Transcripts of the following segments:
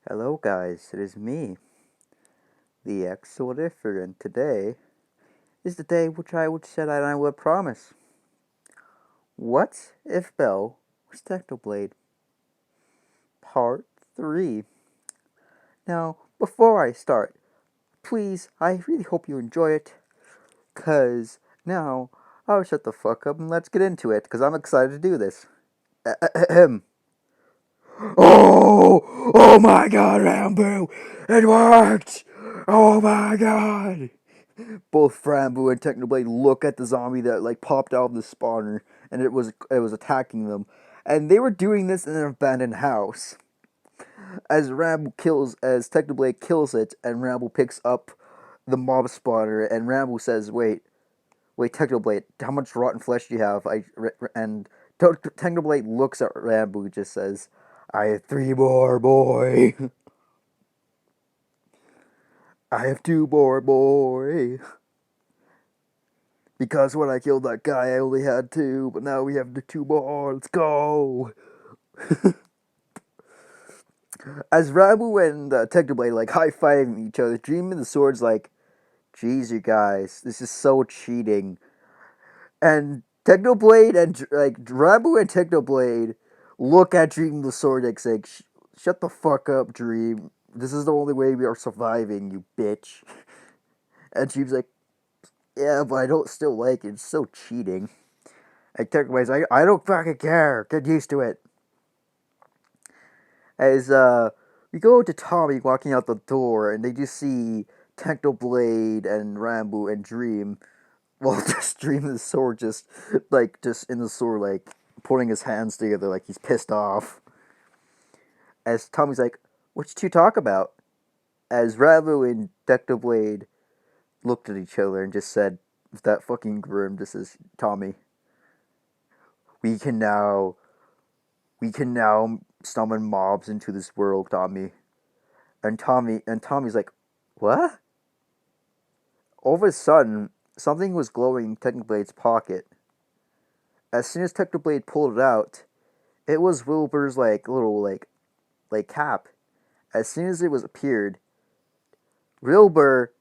Hello guys, it is me, the Exoliffer, and today is the day which I would said I would promise. What if Belle was Technoblade? Part 3. Now, before I start, please, I really hope you enjoy it, cause now I'll shut the fuck up and let's get into it, cause I'm excited to do this. Ahem. Oh! Oh my god, Rambo! It worked! Oh my god! Both Frambo and Technoblade look at the zombie that popped out of the spawner, and it was attacking them, and they were doing this in an abandoned house. As Technoblade kills it, and Rambo picks up the mob spawner, and Rambo says, "Wait, Technoblade, how much rotten flesh do you have?" Technoblade looks at Rambo, and just says, "I have 3 more, boy. I have 2 more, boy." Because when I killed that guy, I only had 2, but now we have the 2 more. Let's go! As Rabu and Technoblade high-fiving each other, Dream and the Sword's like, "Jeez, you guys, this is so cheating." And Technoblade and Rabu and Technoblade look at Dream and the Sword and say, "Shut the fuck up, Dream. This is the only way we are surviving, you bitch." And Dream's like, "Yeah, but I don't still like it. It's so cheating." And Technoblade's like, "I don't fucking care. Get used to it." As we go to Tommy walking out the door, and they just see Technoblade and Rambo and Dream. Well, just Dream and the Sword, just in the sword, putting his hands together, like he's pissed off. As Tommy's like, "What you two talk about?" As Rambo and Technoblade looked at each other and just said, with that fucking grim, "This is Tommy. We can now, we can now summon mobs into this world, Tommy." And Tommy's like, "What?" All of a sudden, something was glowing in Technoblade's pocket. As soon as Technoblade pulled it out, it was Wilbur's little cap. As soon as it was appeared, Wilbur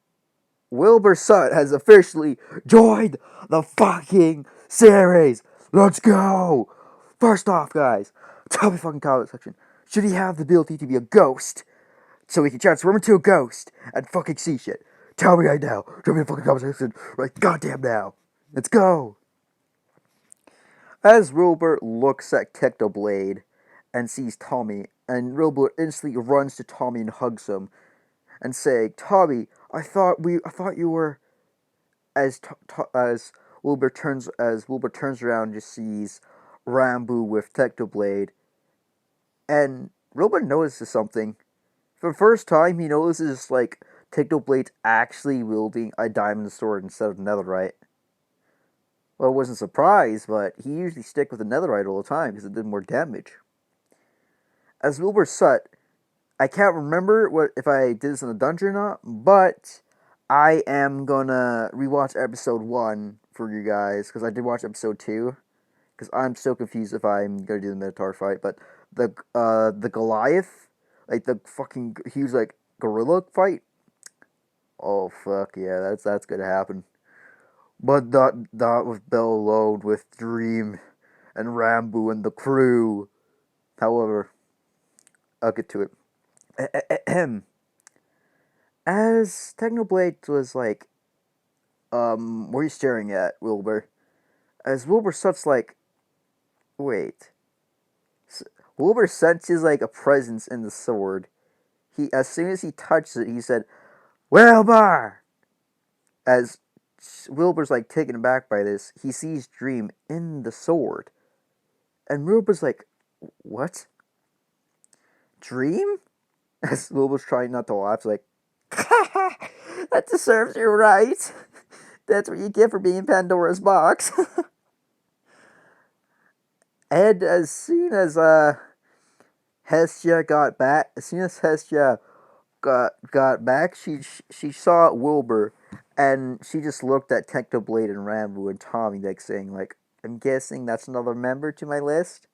Wilbur's son has officially joined the fucking series. Let's go! First off, guys, tell me fucking comment section. Should he have the ability to be a ghost? So we can transform into a ghost and fucking see shit. Tell me right now. Tell me in the fucking comment section right goddamn now. Let's go. As Wilbur looks at Technoblade and sees Tommy, and Wilbur instantly runs to Tommy and hugs him, and saying, "Tommy, I thought you were." As Wilbur turns around, and just sees Rambo with Technoblade, and Wilbur notices something. For the first time, he notices Technoblade's actually wielding a diamond sword instead of netherite. Well, I wasn't surprised, but he usually stick with the netherite all the time because it did more damage. As Wilbur Sut, I can't remember if I did this in a dungeon or not, but I am gonna rewatch episode 1 for you guys because I did watch episode 2. Because I'm so confused if I'm gonna do the Minotaur fight, but the Goliath, the fucking huge gorilla fight. Oh fuck yeah, that's gonna happen. But not with Bell alone, with Dream and Rambo and the crew. However, I'll get to it. Ahem. As Technoblade was what are you staring at, Wilbur? As Wilbur starts wait. Wilbur senses a presence in the sword. As soon as he touches it, he said, "Wilbur!" As Wilbur's taken aback by this, he sees Dream in the sword. And Wilbur's like, "What? Dream?" As Wilbur's trying not to laugh, like, "That deserves you right. That's what you get for being Pandora's box." And as soon as Hestia got back, she saw Wilbur, and she just looked at Technoblade and Rambo and Tommy, saying, "I'm guessing that's another member to my list."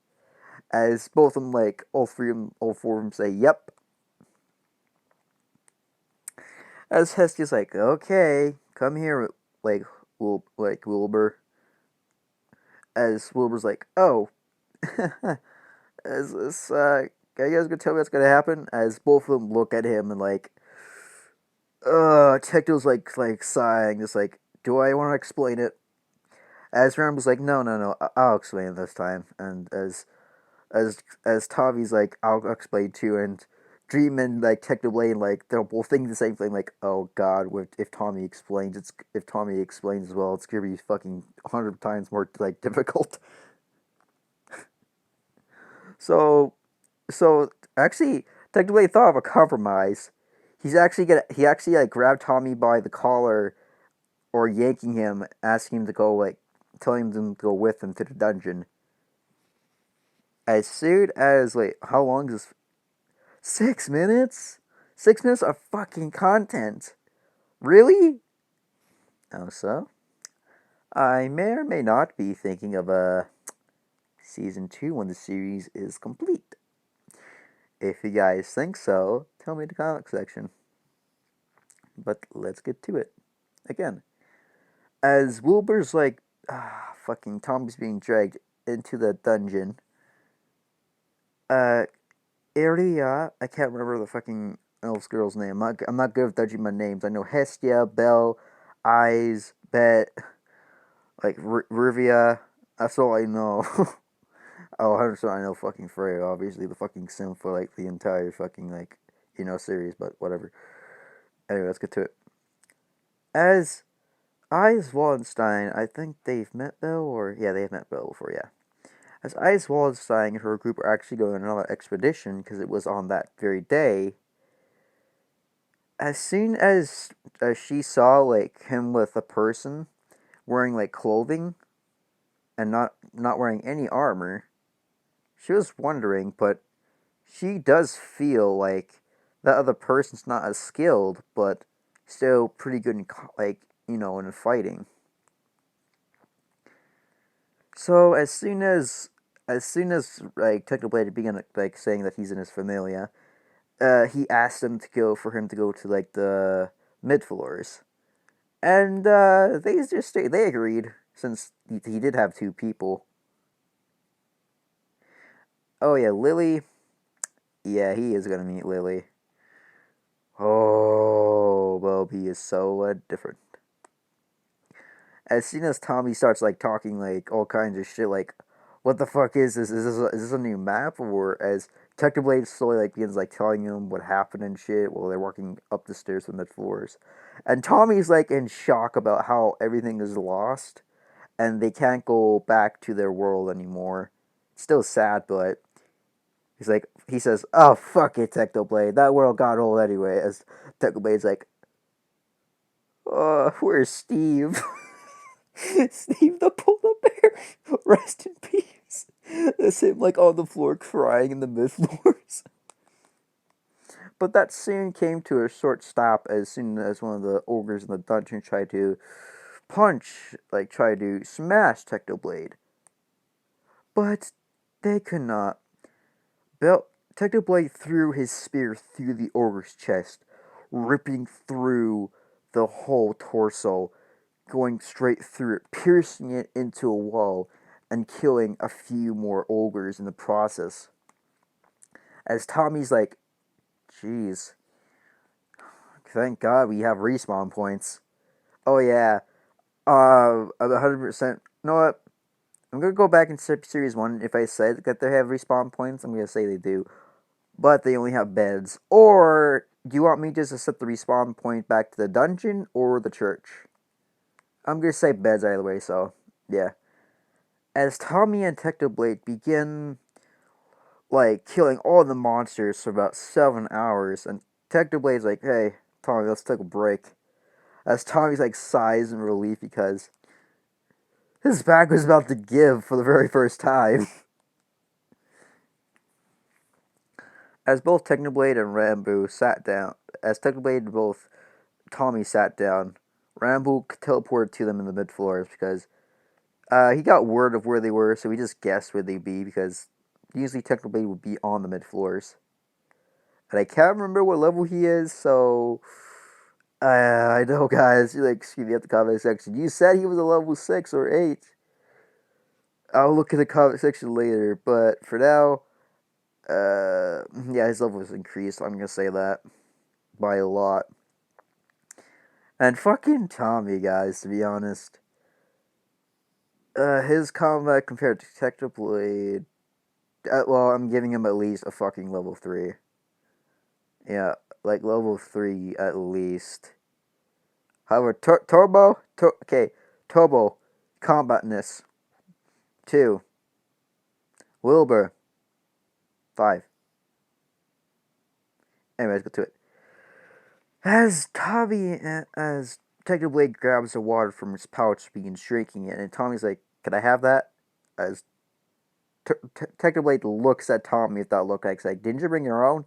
As both of them, all four of them say, "Yep." As Hestia's like, okay, come here, like, Wilbur. As Wilbur's like, oh, as this, are you guys gonna tell me what's gonna happen? As both of them look at him and like, Tecto's like sighing, just like, do I want to explain it? As Ramble's like, no, no, no, I'll explain it this time. And as Tavi's like, I'll explain too. And Dream and like Technoblade, like they're both thinking the same thing. Like, oh God, if Tommy explains, if Tommy explains as well, it's gonna be fucking 100 times more like difficult. So so actually, Technoblade thought of a compromise. He actually like grabbed Tommy by the collar or yanking him, asking him to go like telling him to go with him to the dungeon. As soon as wait, how long is this? 6 minutes? 6 minutes of fucking content. Really? Oh so? I may or may not be thinking of a season 2 when the series is complete. If you guys think so, tell me in the comment section. But let's get to it. Again, as Wilbur's like, fucking Tommy's being dragged into the dungeon. Uh, Aria, I can't remember the fucking elf girl's name. I'm not good with judging my names. I know Hestia, Belle, Eyes, Bet, like Rivia. That's all I know. Oh, 100% I know fucking Freya, obviously the fucking sim for like the entire fucking like, series, but whatever. Anyway, let's get to it. As Eyes Wallenstein, I think they've met Belle, or yeah, they've met Belle before, yeah. As Eyes Wallenstein and her group are actually going on another expedition, because it was on that very day, as soon as she saw like him with a person wearing like clothing and not wearing any armor, she was wondering, but she does feel like that other person's not as skilled, but still pretty good in like in fighting. So as soon as like Technoblade began like saying that he's in his Familia, he asked them to go for him to go to like the mid floors, and they agreed since he did have two people. Oh yeah, Lily. Yeah, he is gonna meet Lily. Oh, Bobby is so different. As soon as Tommy starts like talking like all kinds of shit, like, what the fuck is this? Is this a new map? Or as Technoblade slowly like begins like telling him what happened and shit while they're walking up the stairs from the floors, and Tommy's like in shock about how everything is lost and they can't go back to their world anymore. It's still sad, but he says, "Oh fuck it, Technoblade. That world got old anyway." As Technoblade's like, "Oh, where's Steve?" Steve the polar bear, rest in peace. That's him like on the floor crying in the mid floors. But that scene came to a short stop as soon as one of the ogres in the dungeon tried to try to smash Technoblade. But they could not. Bel- Technoblade threw his spear through the ogre's chest, ripping through the whole torso, going straight through it, piercing it into a wall, and killing a few more ogres in the process. As Tommy's like, jeez, thank God we have respawn points. Oh yeah, 100%. You know what? I'm gonna go back in Series 1. If I said that they have respawn points, I'm gonna say they do. But they only have beds. Or, do you want me just to set the respawn point back to the dungeon or the church? I'm gonna say beds either way, so, yeah. As Tommy and Technoblade begin, like, killing all the monsters for about 7 hours, and Technoblade's like, hey, Tommy, let's take a break. As Tommy's, like, sighs in relief because his back was about to give for the very first time. As both Technoblade and Rambo sat down, as Technoblade and both Tommy sat down, Rambo teleported to them in the mid floors because he got word of where they were, so he just guessed where they'd be because usually Technoblade would be on the mid floors. And I can't remember what level he is, so I know, guys. You like, excuse me, at the comment section. You said he was a level 6 or 8. I'll look at the comment section later, but for now, yeah, his level was increased. I'm gonna say that by a lot. And fucking Tommy, guys, to be honest. His combat compared to Technoblade, well, I'm giving him at least a fucking level 3. Yeah, like level 3 at least. However, okay, Turbo, combatness, 2. Wilbur, 5. Anyways, go to it. As Tommy, as Technoblade grabs the water from his pouch, begins drinking it, and Tommy's like, "Can I have that?" As Technoblade looks at Tommy with that look, like, "Didn't you bring your own?"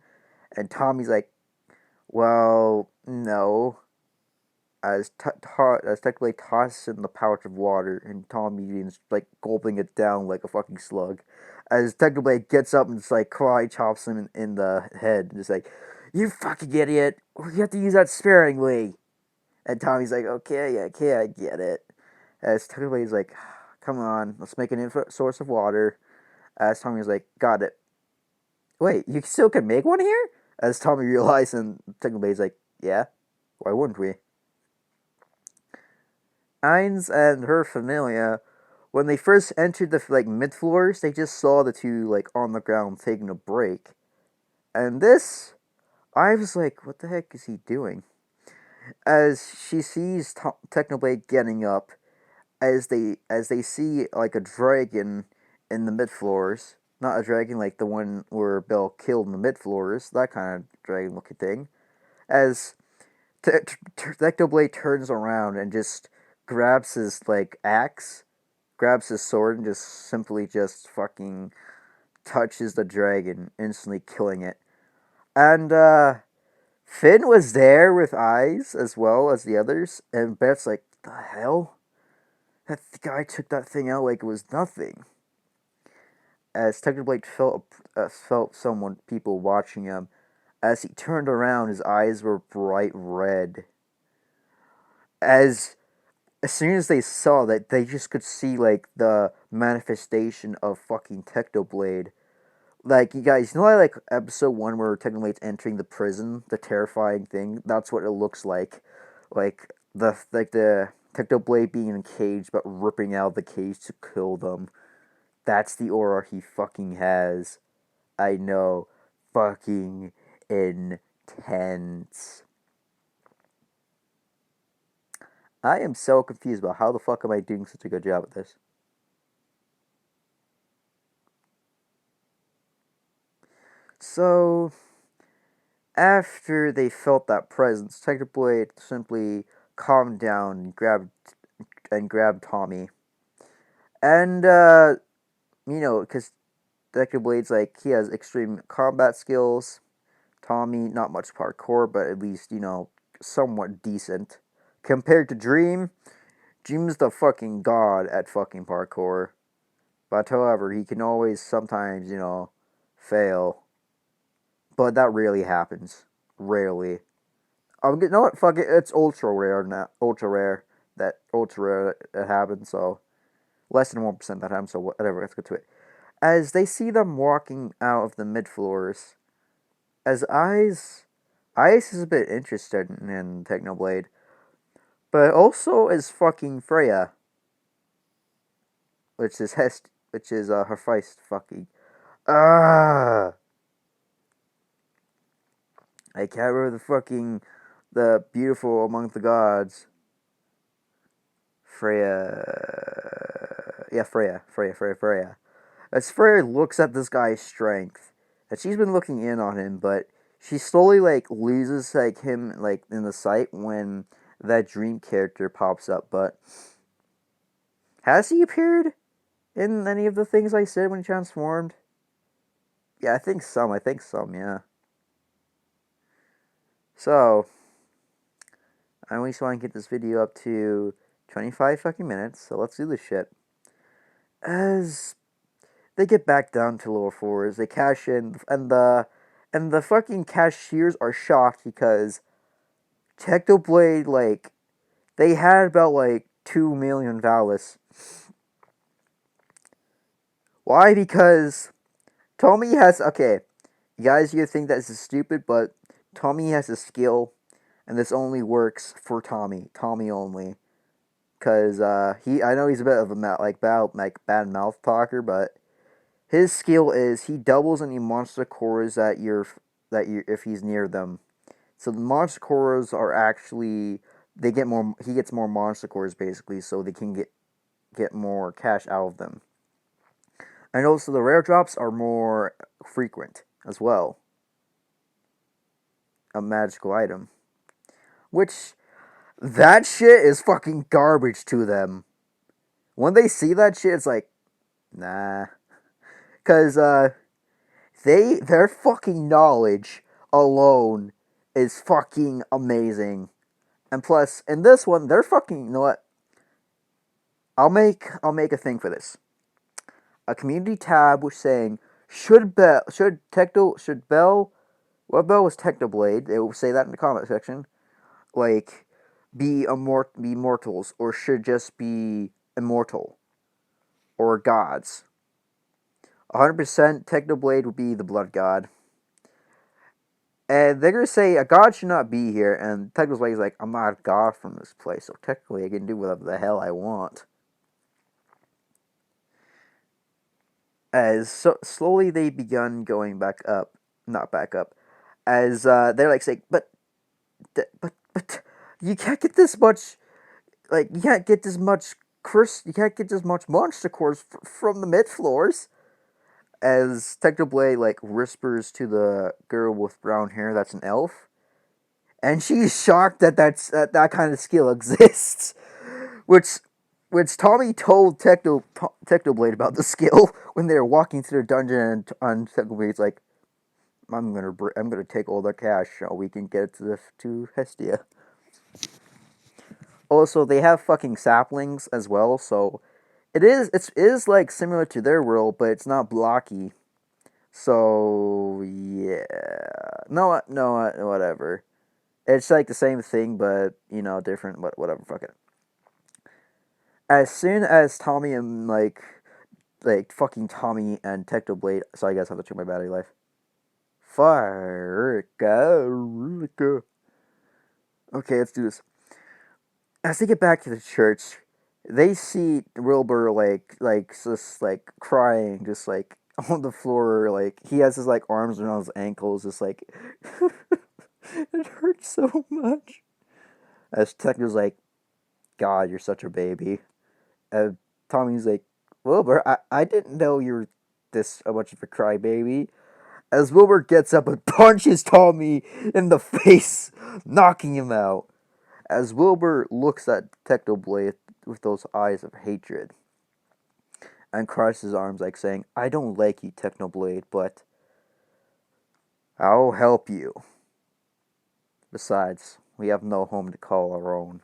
And Tommy's like, "Well, no." As Technoblade tosses in the pouch of water, and Tommy begins like gulping it down like a fucking slug. As Technoblade gets up and just like karate chops him in the head, and just like, "You fucking idiot! You have to use that sparingly." And Tommy's like, okay, I get it. As Technoblade's like, "Come on, let's make an infinite source of water." As Tommy's like, "Got it." "Wait, you still can make one here?" As Tommy realizes, and Technoblade's like, "Yeah, why wouldn't we?" Ainz and her Familia, when they first entered the like mid floors, they just saw the two like on the ground taking a break. And this, I was like, what the heck is he doing? As she sees Technoblade getting up, as they see like a dragon in the mid floors, not a dragon like the one where Belle killed in the mid floors, that kind of dragon looking thing. As Technoblade turns around and just grabs his like axe, grabs his sword, and just simply just fucking touches the dragon, instantly killing it. And Finn was there with eyes as well as the others, and Bet's like, "The hell? That guy took that thing out like it was nothing." As Technoblade felt people watching him. As he turned around, his eyes were bright red. As soon as they saw that, they just could see like the manifestation of fucking Technoblade. Like, you guys know, like episode 1 where Technoblade's entering the prison, the terrifying thing. That's what it looks like the Technoblade being in a cage, but ripping out the cage to kill them. That's the aura he fucking has. I know, fucking intense. I am so confused about how the fuck am I doing such a good job at this. So, after they felt that presence, Technoblade simply calmed down and grabbed Tommy. And because Technoblade's like, he has extreme combat skills. Tommy, not much parkour, but at least, somewhat decent. Compared to Dream's the fucking god at fucking parkour. But however, he can always sometimes, fail. But that rarely happens. Rarely. You know what? Fuck it. It's ultra rare now. Ultra rare. That happens. So less than 1% that happens. So whatever. Let's get to it. As they see them walking out of the mid floors, as Ice is a bit interested in Technoblade, but also is fucking Freya, which is her feist fucking. Ah, I can't remember the beautiful among the gods. Freya. Yeah, Freya. As Freya looks at this guy's strength, and she's been looking in on him, but she slowly like loses like him like in the sight when that dream character pops up. But has he appeared in any of the things I said when he transformed? Yeah, I think some. Yeah. So I only just want to get this video up to 25 fucking minutes. So let's do this shit. As they get back down to lower floors, they cash in, and the fucking cashiers are shocked because Technoblade, like, they had about, like, 2 million Valis. Why? Because Tommy has, okay, you guys, you think this is stupid, but Tommy has a skill, and this only works for Tommy only. Cause I know he's a bit of a bad mouth talker, but his skill is he doubles any monster cores if he's near them. So the monster cores are actually they get more. He gets more monster cores basically, so they can get more cash out of them. And also the rare drops are more frequent as well. A magical item, which that shit is fucking garbage to them. When they see that shit, it's like, nah, because their fucking knowledge alone is fucking amazing. And plus, in this one, they're fucking. You know what? I'll make a thing for this. A community tab was saying should Bell what Bell was Technoblade? They will say that in the comment section. Like be mortals or should just be immortal or gods. 100% Technoblade would be the blood god. And they're gonna say a god should not be here, and Technoblade is like, I'm not a god from this place, so technically I can do whatever the hell I want. As slowly they begun going back up, not back up, as they're like saying, but you can't get this much, like you can't get this much you can't get this much monster cores from the mid floors. As Technoblade like whispers to the girl with brown hair that's an elf, and she's shocked that that kind of skill exists, which Tommy told Technoblade about the skill when they were walking through the dungeon, and on Technoblade's like, I'm gonna take all the cash so we can get it to Hestia. Also, they have fucking saplings as well, so it is like similar to their world, but it's not blocky. So yeah, no, whatever. It's like the same thing, but different. But whatever, fuck it. As soon as Tommy and fucking Tommy and Technoblade. Sorry, guys, I have to check my battery life. Fire, go. Okay, let's do this. As they get back to the church, they see Wilbur just like crying, just like on the floor, like he has his like arms around his ankles, just like it hurts so much. As Techno's like, God, you're such a baby. And Tommy's like, Wilbur, I didn't know you were this much of a crybaby. As Wilbur gets up and punches Tommy in the face, knocking him out. As Wilbur looks at Technoblade with those eyes of hatred and crosses his arms like saying, I don't like you, Technoblade, but I'll help you. Besides, we have no home to call our own.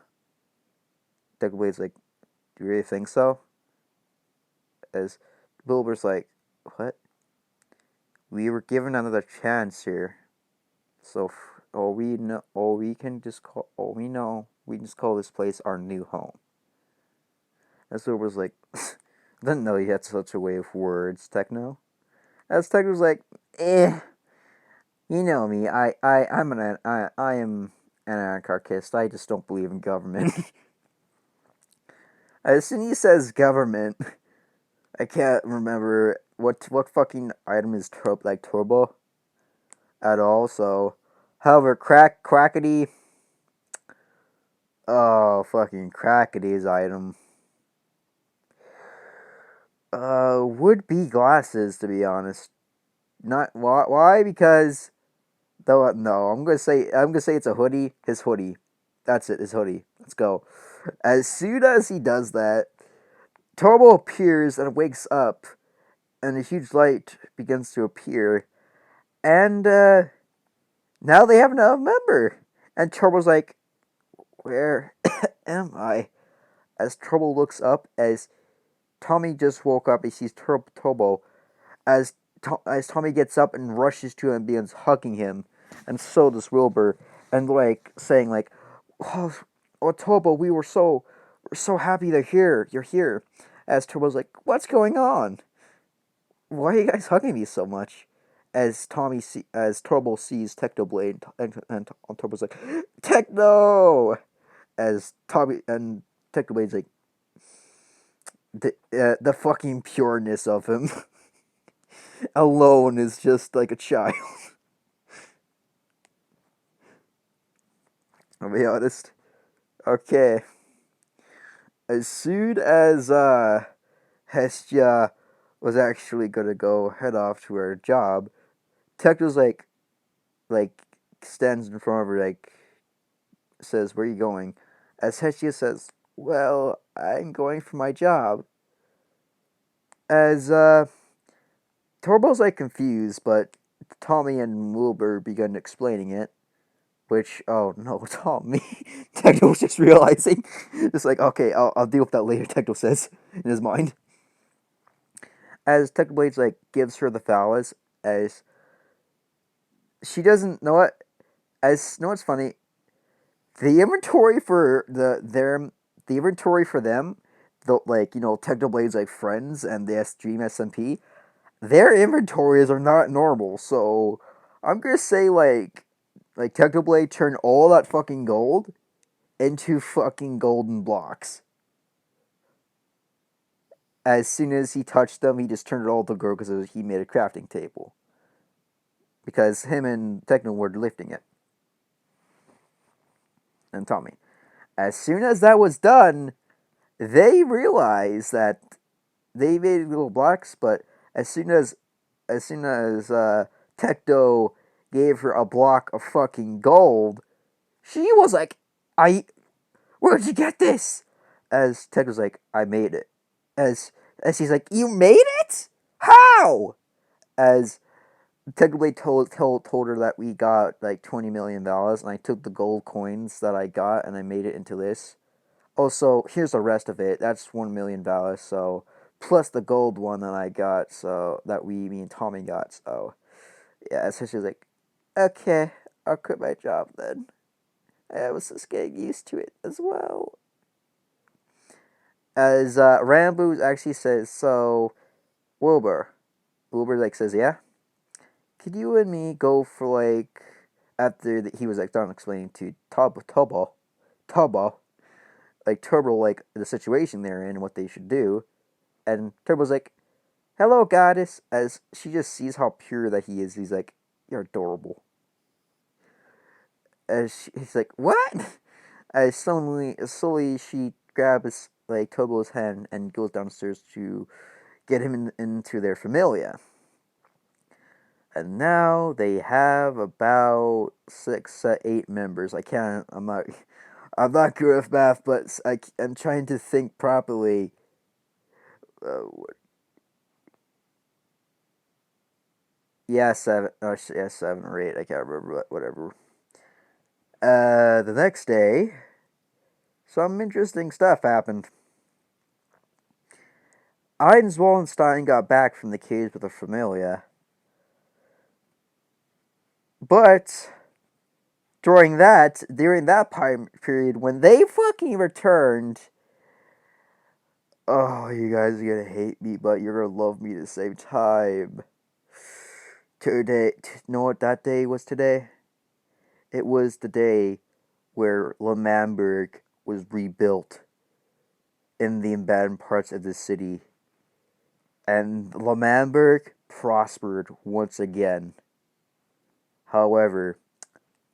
Technoblade's like, do you really think so? As Wilbur's like, what? We were given another chance here. So, all we know, we can just call this place our new home. As Wilbur's like, didn't know you had such a way of words, Techno. As Techno's like, you know me, I am an anarchist. I just don't believe in government. As soon as he says government, I can't remember what fucking item is turbo at all. So, however, Crackety, oh fucking Crackety's item, would be glasses, to be honest. Not why because though no, I'm gonna say it's a hoodie. His hoodie, that's it. His hoodie. Let's go. As soon as he does that, Turbo appears and wakes up, and a huge light begins to appear, and now they have another member. And Turbo's like, "Where am I?" As Turbo looks up, as Tommy just woke up, he sees Turbo. As Tommy gets up and rushes to him and begins hugging him, and so does Wilbur, and like saying like, oh, oh Tobo, we're so happy you're here. As Turbo's like, what's going on? Why are you guys hugging me so much? As Turbo sees Technoblade, and Turbo's like, Techno! As Tommy and Technoblade's like, the fucking pureness of him alone is just like a child. I'll be honest. Okay. As soon as Hestia was actually gonna go head off to her job, Techno's like stands in front of her, like says, "Where are you going?" As Hestia says, "Well, I'm going for my job." As Turbo's like confused, but Tommy and Wilbur begun explaining it. Which, oh no, Tommy. Techno was just realizing. Just like, okay, I'll deal with that later, Techno says in his mind. As Technoblades like gives her the phallus, as she doesn't know what, as no, what's funny. The inventory for the inventory for them, the like Technoblade's like friends and the Dream SMP, their inventories are not normal. So I'm gonna say like Technoblade turned all that fucking gold into fucking golden blocks. As soon as he touched them, he just turned it all to gold because he made a crafting table. Because him and Techno were lifting it, and Tommy. As soon as that was done, they realized that they made little blocks. But as soon as Techno gave her a block of fucking gold, she was like, "I where'd you get this?" As Tech was like, "I made it." As he's like, "You made it? How?" As technically told her that we got like $20 million, and I took the gold coins that I got and I made it into this. Also, here's the rest of it. That's $1 million. So plus the gold one that I got. So that me and Tommy got. So yeah. So she's like, okay, I'll quit my job then. I was just getting used to it as well. As Rambo actually says, so Wilbur like says, yeah, could you and me go for like after he was like done explaining to Turbo, like Turbo like the situation they're in and what they should do, and Turbo's like, hello goddess, as she just sees how pure that he is. He's like, you're adorable. He's like, what? As slowly she grabs like Turbo's hand and goes downstairs to get him into their Familia. And now they have about 8 members. I can't. I'm not. I'm not good with math, but I'm trying to think properly. Uh, yeah, 7. Oh, yeah, 7 or 8. I can't remember. But whatever. The next day, some interesting stuff happened. Ines Wallenstein got back from the cage with a Familia, but during that period, when they fucking returned, oh, you guys are gonna hate me, but you're gonna love me at the same time. Today, know what that day was today? It was the day where Lemamberg was rebuilt in the abandoned parts of the city. And Lemamberg prospered once again. However,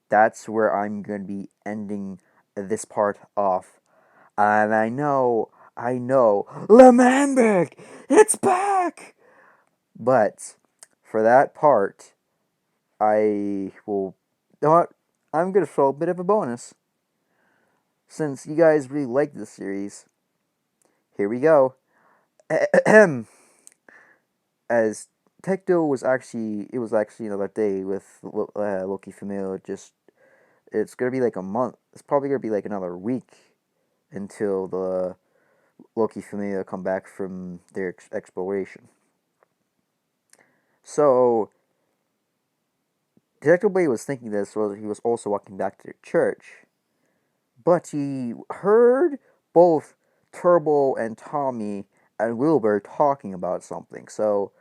that's where I'm going to be ending this part off. And I know, Lemamberg, it's back! But for that part, I will. You know what? I'm gonna throw a bit of a bonus. Since you guys really like this series, here we go. As Tecto was actually, it was actually another day with Loki Familia. Just it's gonna be like a month. It's probably gonna be like another week until the Loki Familia come back from their exploration. So Detective Blade was thinking this while he was also walking back to the church. but he heard both Turbo and Tommy and Wilbur talking about something. So,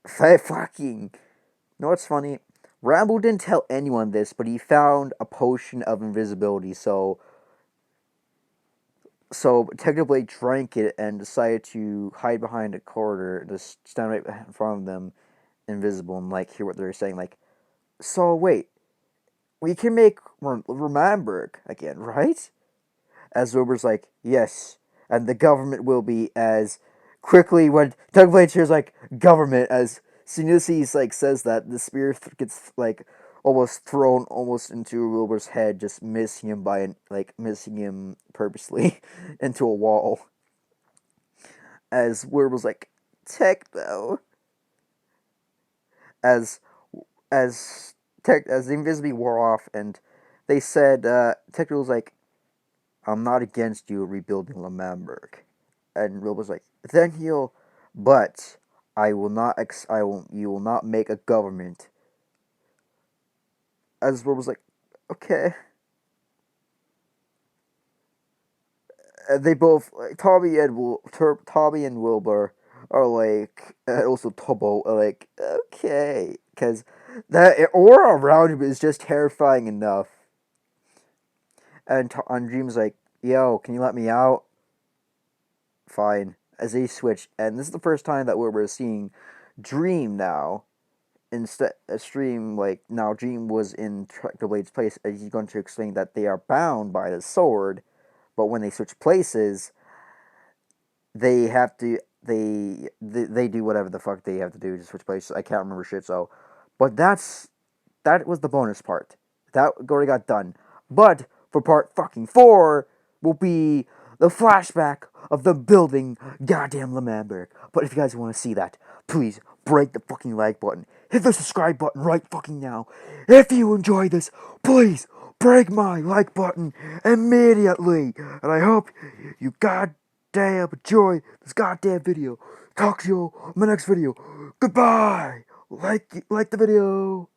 fucking. You know what's funny? Rambo didn't tell anyone this, but he found a potion of invisibility. So Technoblade drank it and decided to hide behind a corridor, just stand right in front of them, invisible, and like hear what they're saying. Like, so wait, we can make Ramamberg again, right? As Wilbur's like, yes, and the government will be as quickly when Technoblade hears like government as soon as he's like says that the spear gets like almost thrown almost into Wilbur's head, just missing him missing him purposely into a wall. As Wilbur's like, Techno, as as as the invisibility wore off, and they said Techno was like, I'm not against you rebuilding Lamamberg. And Will was like, then he'll, but I will not, you will not make a government. As Will was like, okay. And they both, like, Tommy and Wilbur are like, and also Tubbo are like, okay. Because that aura around him is just terrifying enough. And Dream's like, yo, can you let me out? Fine. As they switch, and this is the first time that we're seeing Dream now. Instead, a stream like now, Dream was in Blade's place, and he's going to explain that they are bound by the sword, but when they switch places, they have to they do whatever the fuck they have to do to switch places. I can't remember shit. So, but that was the bonus part. That already got done. But for part fucking 4 will be the flashback of them building goddamn Lamamberg. But if you guys want to see that, please break the fucking like button. Hit the subscribe button right fucking now. If you enjoy this, please break my like button immediately. And I hope you goddamn enjoy this goddamn video. Talk to you in my next video. Goodbye. Like the video.